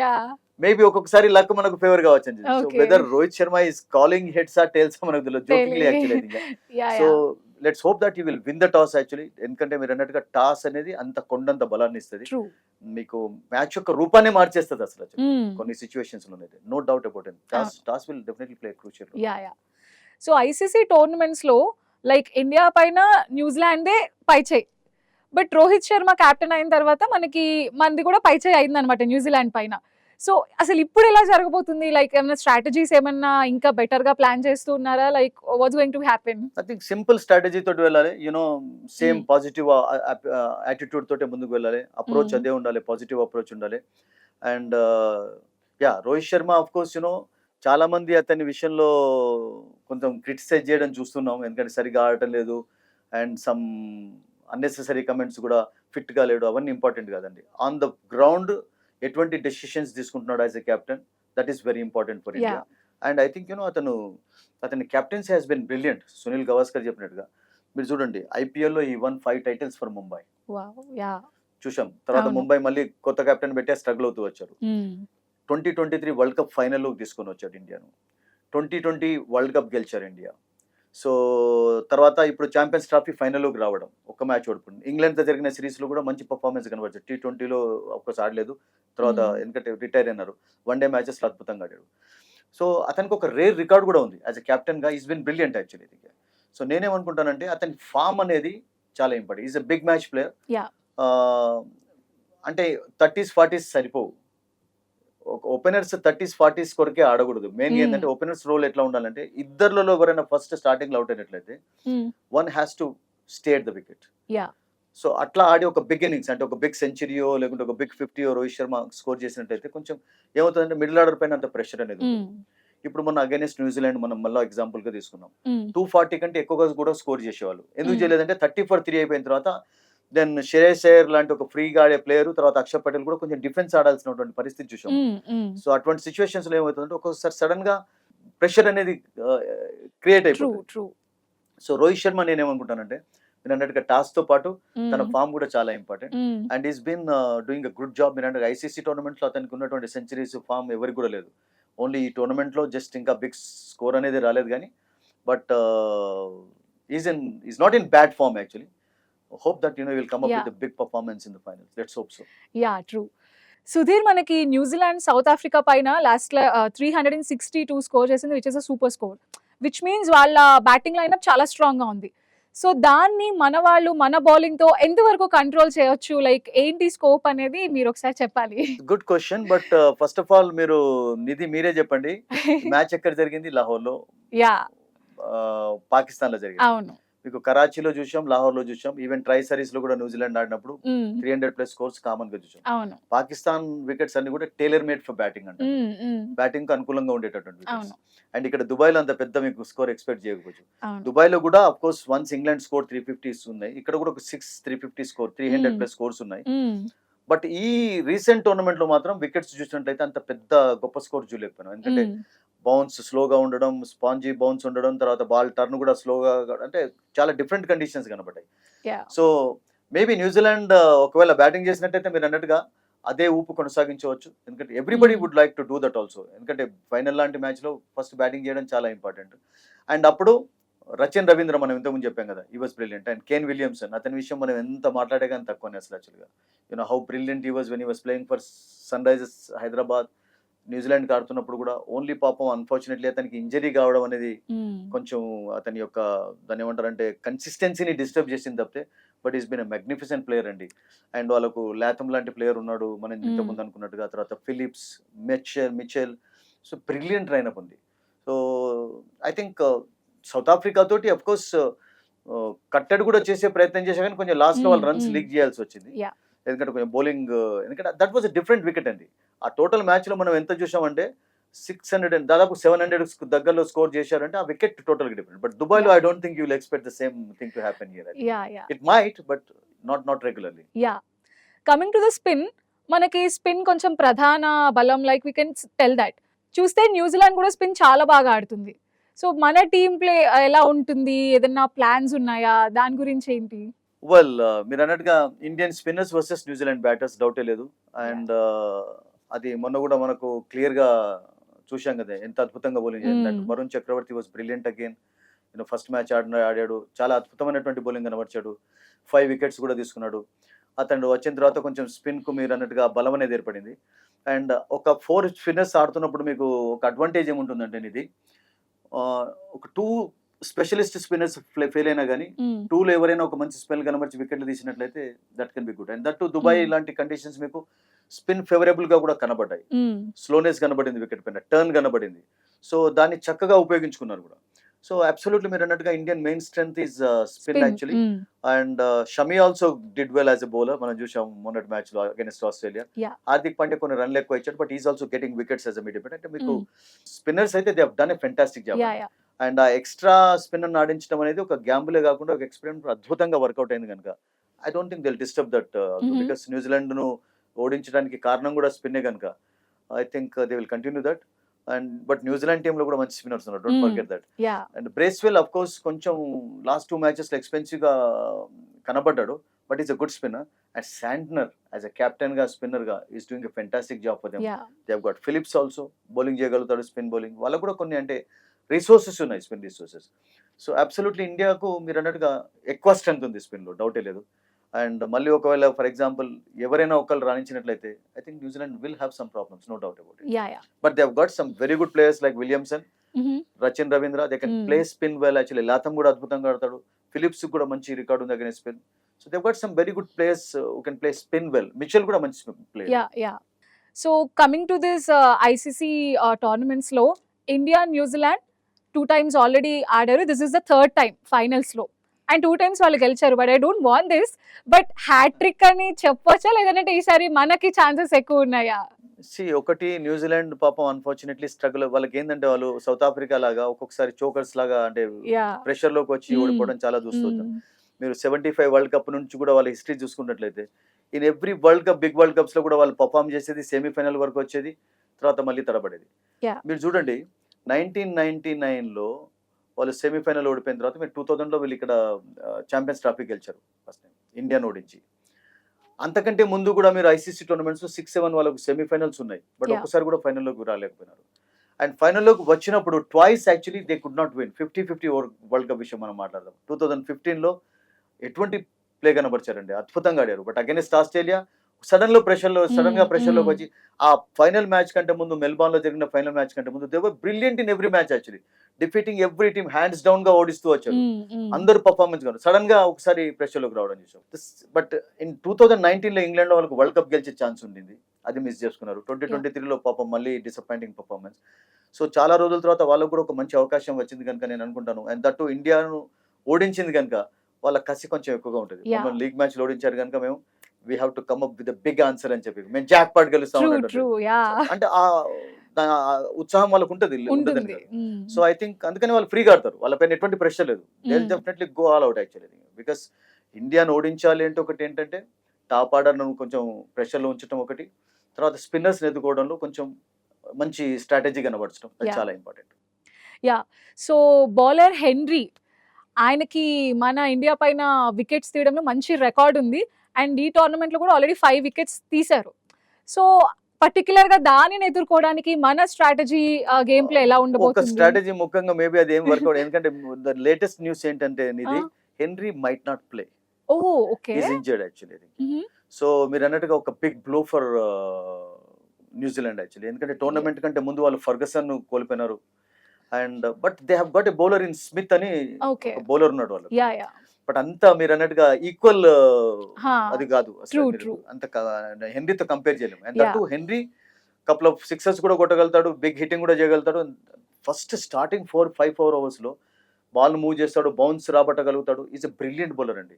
maybe ఒక్కొక్కసారి లక్ మనకు ఫేవర్ కావచ్చు అని. So whether Rohit Sharma is calling heads or tails మనకు తెలియదు, jokingly actually. So let's hope that you will win the toss actually. ఎందుకంటే మీరు అన్నట్టుగా టాస్ అనేది అంత కొండంత బలాన్ని ఇస్తుంది, మీకు మ్యాచ్ యొక్క రూపాన్ని మార్చేస్తుంది అసలు కొన్ని సిచ్యువేషన్స్ లో. No doubt about it. Toss will definitely play crucial role. So ICC tournaments లో లైక్ ఇండియా పైన న్యూజిలాండే పైచేయి, బట్ రోహిత్ శర్మ కెప్టెన్ అయిన తర్వాత మనకి మంది కూడా పైచేయి అయింది అనమాట న్యూజిలాండ్ పైన. సో అసలు ఇప్పుడు ఎలా జరగబోతుంది? లైక్ ఏమైనా స్ట్రాటజీస్ ఏమన్నా ఇంకా బెటర్ గా ప్లాన్ చేస్తున్నారా? Like what's going to happen? I think simple strategy తోటి వెళ్ళాలి, యునో సేమ్ పాజిటివ్ యాటిట్యూడ్ తోటి ముందుకు వెళ్ళాలి. అప్రోచ్ అదే ఉండాలి, పాజిటివ్ అప్రోచ్ ఉండాలి. And yeah, Rohit Sharma of course you know చాలా మంది అతని విషయంలో కొంచెం క్రిటిసైజ్ చేయడం చూస్తున్నాం, ఎందుకంటే సరిగా ఆడటం లేదు అండ్ సమ్ అన్నెసెసరీ కమెంట్స్ కూడా, ఫిట్ గా లేడు, అవన్నీ ఇంపార్టెంట్ కాదండి. ఆన్ ద గ్రౌండ్ ఎటువంటి డెసిషన్స్ తీసుకుంటున్నాడు as a captain, that is very important for India. And I think you know అతని captaincy has been brilliant. Sunil Gavaskar చెప్పినట్టుగా మీరు చూడండి, ఐపీఎల్ లో ఈ వన్ 5 titles ఫర్ ముంబై చూసాం. తర్వాత ముంబై మళ్ళీ కొత్త కెప్టెన్ పెట్టే స్ట్రగుల్ అవుతూ వచ్చారు. 2023 వరల్డ్ కప్ ఫైనల్ లోకి తీసుకొని వచ్చాడు ఇండియాను. 2020 వరల్డ్ కప్ గెలిచారు ఇండియా. సో తర్వాత ఇప్పుడు ఛాంపియన్స్ ట్రోఫీ ఫైనల్లోకి రావడం, ఒక్క మ్యాచ్ ఓడిపోయింది. ఇంగ్లాండ్తో జరిగిన సిరీస్లో కూడా మంచి పర్ఫార్మెన్స్ కనబడుతుంది. T20లో ఒక్కసారి ఆడలేదు, తర్వాత ఎందుకంటే రిటైర్ అయినారు. వన్డే మ్యాచెస్లో అద్భుతంగా ఆడాడు. సో అతనికి ఒక రేర్ రికార్డ్ కూడా ఉంది యాజ్ ఎ కెప్టెన్గా. Is been brilliant actually. So నేనేమనుకుంటానంటే అతని ఫామ్ అనేది చాలా important. Is a big match player. అంటే 30s 40s సరిపోవు, ఓపెనర్స్ 30s 40s కొరకే ఆడకూడదు. మెయిన్ ఏంటంటే ఓపెనర్స్ రోల్ ఎట్లా ఉండాలంటే, ఇద్దరులలో ఎవరైనా ఫస్ట్ స్టార్టింగ్ లో అవుట్ అయినట్లయితే one has to stay at the wicket. So అట్లా ఆడి ఒక బిగ్ ఇన్నింగ్స్ అంటే ఒక బిగ్ సెంచరీయో లేకుంటే ఒక బిగ్ 50 రోహిత్ శర్మ స్కోర్ చేసినట్లయితే కొంచెం ఏమవుతుందంటే మిడిల్ ఆర్డర్ పైన అంత ప్రెషర్ అనేది. ఇప్పుడు మన అగైనెస్ట్ న్యూజిలాండ్ మనం మళ్ళీ ఎగ్జాంపుల్ గా తీసుకున్నాం. 240 కంటే ఎక్కువగా కూడా స్కోర్ చేసేవాళ్ళు. ఎందుకు చేయలేదంటే 30 for 3 అయిపోయిన తర్వాత దెన్ శ్రేయస్ అయ్యర్ లాంటి ఒక ఫ్రీగా ఆడే ప్లేయర్, తర్వాత అక్షర్ పటేల్ కూడా కొంచెం డిఫెన్స్ ఆడాల్సినటువంటి పరిస్థితి చూసాం. సో అటువంటి సిచ్యువేషన్స్ లో ఏమవుతుందంటే ఒక్కొక్కసారి సడన్ గా ప్రెషర్ అనేది క్రియేట్ అయిపోతుంది. సో రోహిత్ శర్మ నేనేమనుకుంటానంటే, మీరు అన్నట్టుగా టాస్ తో పాటు తన ఫామ్ కూడా చాలా important. And is been doing a good job. మీరు అంటే ఐసీసీ టోర్నమెంట్ లో అతనికి ఉన్నటువంటి సెంచరీస్ ఫామ్ ఎవరికి కూడా లేదు. ఓన్లీ ఈ టోర్నమెంట్ లో జస్ట్ ఇంకా బిగ్ స్కోర్ అనేది రాలేదు కానీ, but is not in bad form actually. Hope that you will come up with a big performance in the finals. Let's hope so. Yeah, true. Sudheer, మనకి న్యూజిలాండ్ సౌత్ ఆఫ్రికా పైన last 362 score చేసింది, which is a super score, which means వాళ్ళ batting lineup చాలా strong గా ఉంది. So దాన్ని మన వాళ్ళు మన బౌలింగ్ తో ఎంతవరకు కంట్రోల్ చేయొచ్చు? లైక్ ఏంటి స్కోప్ అనేది మీరు ఒకసారి చెప్పాలి. Good question, but first of all మీరు మీరే చెప్పండి, మ్యాచ్ ఎక్కడ జరిగింది? లాహోర్ లో, పాకిస్తాన్ లో జరిగింది. అవును, మీకు కరాచీలో చూసాం, లాహోర్ లో చూసాం, ఈవెన్ ట్రై సిరీస్ లో కూడా న్యూజిలాండ్ ఆడినప్పుడు 300+ స్కోర్స్ కామన్ గా చూసాం. పాకిస్తాన్ వికెట్స్ అన్ని కూడా టైలర్ మేడ్ ఫర్ బ్యాటింగ్ అంటే బ్యాటింగ్ కు అనుకూలంగా ఉండేటటువంటి వికెట్స్. అండ్ ఇక్కడ దుబాయ్ లో అంత పెద్ద మీకు స్కోర్ ఎక్స్పెక్ట్ చేయకపోవచ్చు. దుబాయ్ లో కూడా of course once England score 350s ఉన్నాయి, ఇక్కడ కూడా ఒక 350 స్కోర్ 300+ స్కోర్స్ ఉన్నాయి. బట్ ఈ రీసెంట్ టోర్నమెంట్ లో మాత్రం వికెట్స్ చూసినట్లయితే అంత పెద్ద గొప్ప స్కోర్ చూడలేకపోయినాం. ఎందుకంటే బౌన్స్ స్లోగా ఉండడం, స్పాంజీ బౌన్స్ ఉండడం, తర్వాత బాల్ టర్న్ కూడా స్లోగా, అంటే చాలా డిఫరెంట్ కండిషన్స్ కనబడ్డాయి. సో మేబీ న్యూజిలాండ్ ఒకవేళ బ్యాటింగ్ చేసినట్టయితే మీరు అన్నట్టుగా అదే ఊపు కొనసాగించవచ్చు. ఎందుకంటే everybody would like to do that also. ఎందుకంటే ఫైనల్ లాంటి మ్యాచ్ లో ఫస్ట్ బ్యాటింగ్ చేయడం చాలా ఇంపార్టెంట్. అండ్ అప్పుడు రచిన్ రవీంద్ర మనం ఇంతకుముందు చెప్పాం కదా, ఈ was brilliant. And Kane Williamson, అతని విషయం మనం ఎంత మాట్లాడే కానీ తక్కువనే అసలు. యాక్చువల్గా హౌ బ్రిలియంట్ ఈ వాజ్ వెన్ ఈ was playing for sun Risers Hyderabad. New Zealand ఆడుతున్నప్పుడు కూడా ఓన్లీ పాపం అన్ఫార్చునేట్లీ అతనికి ఇంజరీ కావడం అనేది కొంచెం అతని యొక్క దాన్ని ఏమంటారంటే కన్సిస్టెన్సీని డిస్టర్బ్ చేసింది తప్పితే, but is been a magnificent player అండి. అండ్ వాళ్ళకు లాథమ్ లాంటి ప్లేయర్ ఉన్నాడు మనం ఇంతకుముందు అనుకున్నట్టుగా. తర్వాత Phillips, Mitchell, so brilliant lineup ఉంది. So I think South Africa తోటి అఫ్ కోర్స్ కట్టడి కూడా చేసే ప్రయత్నం చేసా కానీ కొంచెం లాస్ట్ లో వాళ్ళు రన్స్ లీక్ చేయాల్సి వచ్చింది. ఎందుకంటే కొంచెం బౌలింగ్, ఎందుకంటే that was a different wicket అండి. ఆ టోటల్ మ్యాచ్ లో మనం ఎంత చూసామంటే 600 అండ్ దాదాపు 700 దగ్గరలో స్కోర్ చేశారంటే ఆ వికెట్ టోటల్ గా డిఫరెంట్. బట్ దుబాయ్ లో I don't think you will expect the same thing to happen here. It might but not regularly. Coming to the spin, మనకి స్పిన్ కొంచెం ప్రధాన బలం, like we can tell that. చూస్తే New Zealand కూడా spin చాలా బాగా ఆడుతుంది. సో మన టీమ్ ప్లే ఎలా ఉంటుంది, ఏదన్నా ప్లాన్స్ ఉన్నాయా, దాని గురించి ఏంటి? వెల్ మీరు అన్నట్టుగా Indian spinners versus New Zealand batters డౌటే లేదు. అండ్ అది మొన్న కూడా మనకు క్లియర్ గా చూశాం కదా ఎంత అద్భుతంగా బౌలింగ్ చేసినట్టు. Varun Chakravarthy was brilliant again. First match ఆడాడు, చాలా అద్భుతమైనటువంటి బౌలింగ్ కనబర్చాడు. 5 వికెట్స్ కూడా తీసుకున్నాడు. అతను వచ్చిన తర్వాత కొంచెం స్పిన్ కు మీరు అన్నట్టుగా బలం అనేది ఏర్పడింది. అండ్ ఒక 4 స్పిన్నర్స్ ఆడుతున్నప్పుడు మీకు ఒక అడ్వాంటేజ్ ఏముంటుందంటే ఇది ఒక 2 స్పెషలిస్ట్ స్పిన్నర్స్ ఫెయిల్ అయినా కానీ 2లో ఎవరైనా ఒక మంచి స్పెల్ కనబర్చి వికెట్లు తీసినట్లయితే that can be good. And that Dubai ఇలాంటి కండిషన్స్ మీకు స్పిన్ ఫేవరబుల్ గా కూడా కనబడ్డాయి. స్లోనెస్ కనబడింది వికెట్ పైన, టర్న్ కనబడింది. సో దాన్ని చక్కగా ఉపయోగించుకున్నారు కూడా. సో అబ్సల్యూట్లీ మీరు అన్నట్టుగా Indian main strength is spin actually. And Shami also did well as a bowler. మనం చూసాం మొన్నటి మ్యాచ్ లో అగైన్స్ట్ ఆస్ట్రేలియా. హార్దిక్ పాండ్యా కొన్ని రన్లు ఎక్కువ ఇచ్చాడు, but is also getting wickets as a mid wicket. అంటే మీకు స్పిన్నర్స్ అయితే they have done a fantastic job. And ఆ ఎక్స్ట్రా స్పిన్నర్ ఆడించడం అనేది ఒక గ్యాంబులే కాకుండా ఒక ఎక్స్పెరిమెంట్ అద్భుతంగా వర్కౌట్ అయింది కనుక I don't think they'll disturb that because New Zealand ను ఓడించడానికి కారణం కూడా స్పిన్నే కనుక I think they will continue that. And but New Zealand team లో కూడా మంచి స్పిన్నర్స్ ఉన్నారు, don't forget that. And Bracewell of course కొంచెం లాస్ట్ 2 మ్యాచెస్ లో ఎక్స్పెన్సివ్ గా కనబడ్డాడు, but is a good spinner. And Santner as a captain గా spinner గా is doing a fantastic job for them. They have got Philips also bowling చేయగలుగుతాడు, spin bowling. వాళ్ళకు కూడా కొన్ని అంటే రిసోర్సెస్ ఉన్నాయి, స్పిన్ రిసోర్సెస్. సో అబ్సల్యూట్లీ ఇండియాకు మీరు అన్నట్టుగా ఎక్కువ స్ట్రెంత్ ఉంది స్పిన్ లో, డౌటే లేదు. అండ్ మళ్ళీ ఒకవేళ ఫర్ ఎగ్జాంపుల్ ఎవరైనా ఒకళ్ళు రాణించినట్లయితే I think New Zealand will have some problems, no doubt about it. But they have got some very good players like Williamson, Rachin Ravindra. They can play spin well actually. Latham కూడా అద్భుతంగా ఆడతాడు. Phillips కూడా మంచి record ఉంది against spin. So they have got some very good players who can play spin well. Mitchell కూడా మంచి player. So coming to this ICC tournaments లో India New Zealand 2 times already ఆడారు. This is the 3rd time finals లో, and 2 times వాళ్ళు గెలిచారు. But I don't want this, but hattrick అని చెప్పొచ్చా, లేదంటే ఈసారి మనకి ఛాన్సెస్ ఎక్కువ ఉన్నాయా? ఒకటి న్యూజిలాండ్ పాపం అన్ఫార్చునేట్లీ స్ట్రగుల్. వాళ్ళకి ఏంటంటే వాళ్ళు సౌత్ ఆఫ్రికా లాగా ఒక్కొక్కసారి చోకర్స్ లాగా అంటే ప్రెషర్ లోకి వచ్చి ఓడిపోవడం చాలా చూస్తుంటాం. మీరు 75 వరల్డ్ కప్ నుంచి కూడా వాళ్ళ హిస్టరీ చూసుకున్నట్లయితే in every world cup, big world cups లో కూడా వాళ్ళు పర్ఫామ్ చేసేది సెమీఫైనల్ వరకు వచ్చేది, తర్వాత మళ్ళీ తడబడేది. మీరు చూడండి 1999లో వాళ్ళు సెమీఫైనల్ ఓడిపోయిన తర్వాత మీరు 2000లో వీళ్ళు ఇక్కడ ఛాంపియన్స్ ట్రాఫీ గెలిచారు ఫస్ట్ టైం ఇండియాను ఓడించి. అంతకంటే ముందు కూడా మీరు ఐసీసీ టోర్నమెంట్స్ లో 6-7 వాళ్ళకు సెమీఫైనల్స్ ఉన్నాయి, బట్ ఒక్కసారి కూడా ఫైనల్లోకి రాలేకపోయినారు. అండ్ ఫైనల్లోకి వచ్చినప్పుడు twice actually they could not win. 50-50 world cup విషయం మనం మాట్లాడదాం. 2015లో ఎటువంటి ప్లే కనబర్చారండి, అద్భుతంగా ఆడారు. బట్ అగైన్స్ట్ ఆస్ట్రేలియా సడన్ గా ప్రెషర్ లోకి వచ్చి ఆ ఫైనల్ మ్యాచ్ కంటే ముందు, మెల్బార్న్ లో జరిగిన ఫైనల్ మ్యాచ్ కంటే ముందు they were brilliant in every match actually, defeating every team, hands down గా ఓడిస్తూ వచ్చారు. అందరు పర్ఫార్మెన్స్ గా సడన్ గా ఒకసారి ప్రెషర్ లోకి రావడం చూసాం. బట్ ఇన్ 2019లో ఇంగ్లాండ్ లో వాళ్ళకి వరల్డ్ కప్ గెలిచే ఛాన్స్ ఉండింది, అది మిస్ చేసుకున్నారు. 2023లో పాపం మళ్ళీ డిసప్పాయింటింగ్ పర్ఫార్మెన్స్. సో చాలా రోజుల తర్వాత వాళ్ళకు కూడా ఒక మంచి అవకాశం వచ్చింది కనుక నేను అనుకుంటాను. అండ్ దట్టు ఇండియాను ఓడించింది కనుక వాళ్ళ కసి కొంచెం ఎక్కువగా ఉంటుంది. లీగ్ మ్యాచ్ లో ఓడించారు కనుక మేము we have to come up with a big answer అని చెప్పి మేము జాక్ పాట్ గెలుస్తాం అంటే ఆ ఉత్సాహం వాళ్ళకు ఉంటుంది. సో ఐ థింక్ అందుకని వాళ్ళు ఫ్రీగా ఆడతారు, వాళ్ళపైన ఎటువంటి ప్రెషర్ లేదు. They will definitely go all out actually, because ఇండియాను ఓడించాలి అంటే ఒకటి ఏంటంటే టాప్ ఆర్డర్ను కొంచెం ప్రెషర్లో ఉంచడం ఒకటి, తర్వాత స్పిన్నర్స్ ఎదుర్కోవడంలో కొంచెం మంచి స్ట్రాటజీ కనబడచడం, అది చాలా ఇంపార్టెంట్. సో బౌలర్ హెన్రీ, ఆయనకి మన ఇండియా పైన వికెట్స్ తీయడంలో మంచి రికార్డ్ ఉంది. అండ్ ఈ టోర్నమెంట్ లో కూడా ఆల్రెడీ 5 వికెట్స్ తీశారు. సో పర్టికులర్ గా దానిని ఎదుర్కోవడానికి మన స్ట్రాటజీ గేమ్ ప్లే ఎలా ఉండబోతుంది? ఒక స్ట్రాటజీ ముఖ్యంగా మేబీ అది ఏం వర్కౌట్, ఎందుకంటే ద లేటెస్ట్ న్యూస్ ఏంటంటే ఇది Henry might not play. Okay, is injured actually. So మీరు అన్నట్టుగా ఒక big blow for New Zealand actually. ఎందుకంటే టోర్నమెంట్ కంటే ముందు వాళ్ళు ఫర్గసన్ కోల్పోయినారు. And but they have got a bowler in Smith అని ఓకే. ఒక బౌలర్ ఉన్నాడు వాళ్ళు. Yeah yeah. బట్ అంతా మీరు అన్నట్టుగా ఈక్వల్ హా. అది కాదు అసలు. True, మీరు true. అంత హెన్రీతో కంపేర్ చేయలేము. And Yeah. That Henry couple of sixers కూడా కొట్టగలుగుతాడు, బిగ్ హిట్టింగ్ కూడా చేయగలుగుతాడు. ఫస్ట్ స్టార్టింగ్ 4 అవర్స్ లో బాల్ మూవ్ చేస్తాడు, బౌన్స్ రాబట్టగలుగుతాడు. ఈజ్ ఎ బ్రిలియంట్ బౌలర్ అండి.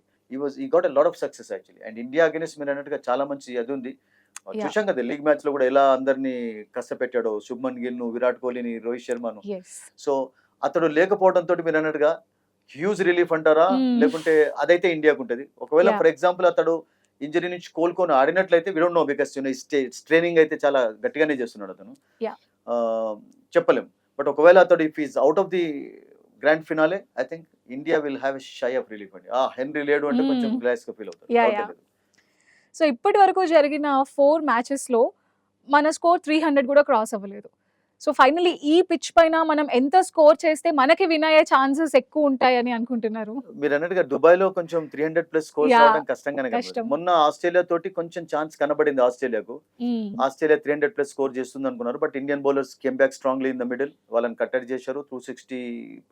He got a lot of success actually. And India against మీరు అన్నట్టుగా చాలా మంచి అది ఉంది. Yeah. చూసాం కదా లీగ్ మ్యాచ్ లో కూడా ఎలా అందరినీ కష్టపెట్టాడో, శుభ్మన్ గిల్ ను, విరాట్ కోహ్లీని, రోహిత్ శర్మను. Yes. సో అతడు లేకపోవడంతో మీరు అన్నట్టుగా హ్యూజ్ రిలీఫ్ అంటారా, లేకుంటే అదైతే ఇండియాకు ఉంటుంది. ఒకవేళ Yeah. ఫర్ ఎగ్జాంపుల్ అతడు ఇంజరీ నుంచి కోలుకొని ఆడినట్లయితే we don't know, because training అయితే చాలా గట్టిగానే చేస్తున్నాడు అతను. Yeah. చెప్పలేం. బట్ ఒకవేళ అతడు if is out of the grand finale, I think India will have a shy of relief అండి. హెన్రీ లేడు అంటే కొంచెం గ్లాస్ గా ఫీల్ అవుతారు. Yeah, Doubt yeah. లేదు. సో ఇప్పటి వరకు జరిగిన 4 మ్యాచెస్లో మన స్కోర్ 300 కూడా క్రాస్ అవ్వలేదు. సో ఫైనలీ ఈ పిచ్ పైన మనం ఎంత స్కోర్ చేస్తే మనకి విన్ అయ్యే ఛాన్సెస్ ఎక్కువ ఉంటాయని అనుకుంటున్నారు? మీరు అన్నట్టుగా దుబాయ్ లో కొంచెం 300+ స్కోర్స్ Yeah. రావడం కష్టంగానే కష్టం. కనబడింది. మొన్న ఆస్ట్రేలియా తోటి కొంచెం ఛాన్స్ కనబడింది ఆస్ట్రేలియాకు. ఆస్ట్రేలియా 300+ స్కోర్ చేస్తుంది అనుకున్నారు. But Indian bowlers came back strongly in the middle. వాళ్ళని కట్టడి చేశారు. 260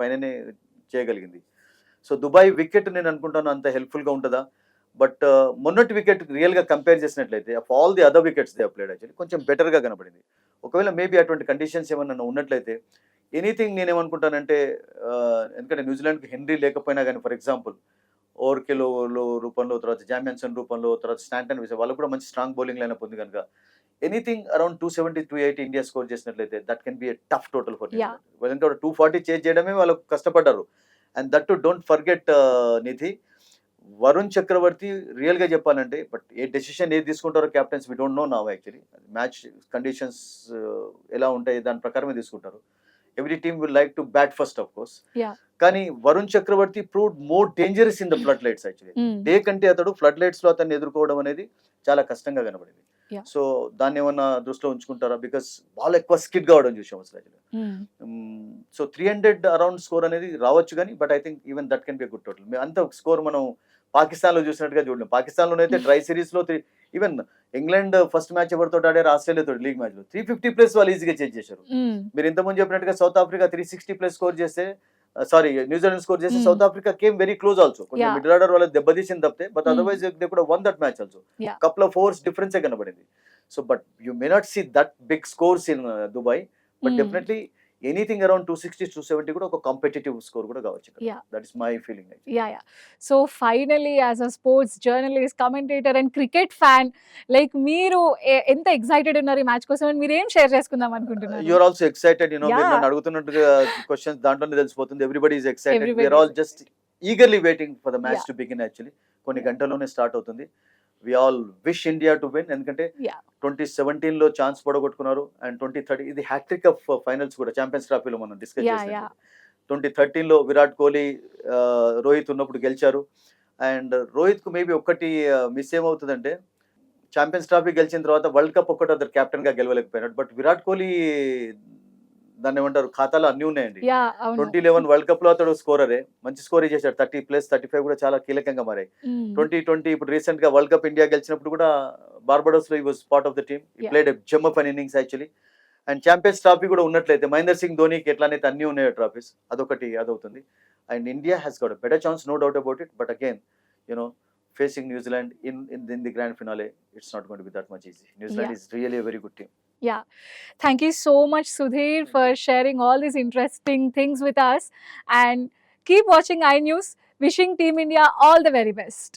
పైననే చేయగలిగింది. సో దుబాయ్ వికెట్ నేను అనుకుంటాను అంత హెల్ప్ఫుల్ గా ఉంటుందా. బట్ మొన్నటి వికెట్ రియల్ గా కంపేర్ చేసినట్లయితే of all the other wickets they played actually కొంచెం బెటర్ గా కనబడింది. ఒకవేళ మేబీ అటువంటి కండిషన్స్ ఏమన్నా ఉన్నట్లయితే ఎనీథింగ్ నేనేమనుకుంటానంటే, ఎందుకంటే న్యూజిలాండ్కి హెన్రీ లేకపోయినా కానీ ఫర్ ఎగ్జాంపుల్ ఓవర్కిలో రూపంలో, తర్వాత జామియన్సన్ రూపంలో, తర్వాత స్టాంటన్ విషయం వాళ్ళకు కూడా మంచి స్ట్రాంగ్ బౌలింగ్ లైనప్ ఉంది కనుక ఎనీథింగ్ అరౌండ్ 270, 280 ఇండియా స్కోర్ చేసినట్లయితే that can be a tough total for Yeah. ఎందుకంటే 240 చేజ్ చేయడమే వాళ్ళకు కష్టపడ్డారు. And that too don't forget Nidhi, Varun Chakravarthy real గా చెప్పాలంటే, బట్ ఏ డెసిషన్ ఏది తీసుకుంటారో captains we don't know now actually. Match conditions ఎలా ఉంటాయి దాని ప్రకారమే తీసుకుంటారు. Every team will like to bat first of course. Yeah. కానీ Varun Chakravarthy proved more dangerous in the flood lights actually. Day కంటే అతడు ఫ్లడ్ లైట్స్ లో అతన్ని ఎదుర్కోవడం అనేది చాలా కష్టంగా కనబడింది. Yeah. సో దాన్ని ఏమన్నా దృష్టిలో ఉంచుకుంటారా, బికాస్ బాల్ ఎక్కువ స్కిడ్ కావడం చూసాం అసలు యాక్చువల్లీ. సో 300 అరౌండ్ స్కోర్ అనేది రావచ్చు కానీ, but I think even that can be good total. అంత స్కోర్ మనం పాకిస్తాన్ లో చూసినట్టుగా చూడలేం. పాకిస్తాన్ లోనైతే డ్రై సిరీస్ లో ఈవెన్ ఇంగ్లాండ్ ఫస్ట్ మ్యాచ్ ఎవరితో ఆడారు, ఆస్ట్రేలియా తోటి లీగ్ మ్యాచ్ లో 350+ వాళ్ళు ఈజీగా చేంజ్ చేశారు. మీరు ఇంతకుముందు చెప్పినట్టుగా సౌత్ ఆఫ్రికా 360+ స్కోర్ చేస్తే, సారీ న్యూజిలాండ్ స్కోర్ చేస్తే South Africa came very close also. కొంచెం Yeah. మిడిల్ ఆర్డర్ వాళ్ళకి దెబ్బతీసింది తప్పితే, బట్ అదర్వైజ్ దే కూడా won that match also. Yeah. Couple of overs difference కనబడింది. So but you may not see that big scores in Dubai, but definitely anything around 260, 270 కూడా ఒక competitive score కూడా కావచ్చు. Yeah. That is my feeling. Yeah. So finally as a sports journalist, commentator and cricket fan, like మీరు ఎంత excited ఉన్నారు ఈ match కోసం అని మీరు ఏం షేర్ చేసుకుందాం అనుకుంటున్నారు? You're also excited, you know, Yeah. మీరు నన్ను అడుగుతున్నట్టుగా క్వశ్చన్స్ దాంట్లోనే తెలిసిపోతుంది. Everybody is excited. Everybody We are all is just eagerly waiting for the match Yeah. to begin actually. కొన్ని గంటల్లోనే స్టార్ట్ అవుతుంది. We all wish India to win. ఎందుకంటే Yeah. 2017 లో chance పడగొట్టుకున్నారు. And 2030 ఇది హ్యాట్రిక్ ఆఫ్ ఫైనల్స్ కూడా champions ట్రోఫీలో మనం discuss Yeah, చేసాం. yeah. 2013 లో విరాట్ కోహ్లీ, రోహిత్ ఉన్నప్పుడు గెలిచారు. అండ్ రోహిత్ కు మేబీ ఒక్కటి మిస్ ఏమవుతుందంటే, ఛాంపియన్స్ ట్రోఫీ గెలిచిన తర్వాత వరల్డ్ కప్ ఒక్కటి అతను కెప్టెన్ గా గెలవలేకపోయినాడు. బట్ విరాట్ కోహ్లీ దాన్ని ఏమంటారు, ఖాతాలో అన్ని ఉన్నాయండి. Yeah, అవును. 2011 వరల్డ్ కప్ లో అతడు స్కోరరే, మంచి స్కోర్ చేశాడు. 30+, 35 కూడా చాలా కీలకంగా మారాయి. 2020 ఇప్పుడు రీసెంట్ గా వరల్డ్ కప్ ఇండియా గెలిచినప్పుడు కూడా బార్బడోస్ లో was part of the team. ఈ Yeah. Played Jammu up an innings actually. And champions trophy కూడా ఉన్నట్లయితే మహేందర్ సింగ్ ధోనికి ఎట్లానైతే అన్ని ఉన్నాయో ట్రోఫీస్, అదొకటి అదవుతుంది. And India has got better chance, no doubt about it. But again you know facing New Zealand in the grand finale, it's not going to be that much easy. New Zealand Yeah. is really a very good team. Yeah. Thank you so much, Sudhir, for sharing all these interesting things with us. And keep watching iNews. Wishing Team India all the very best.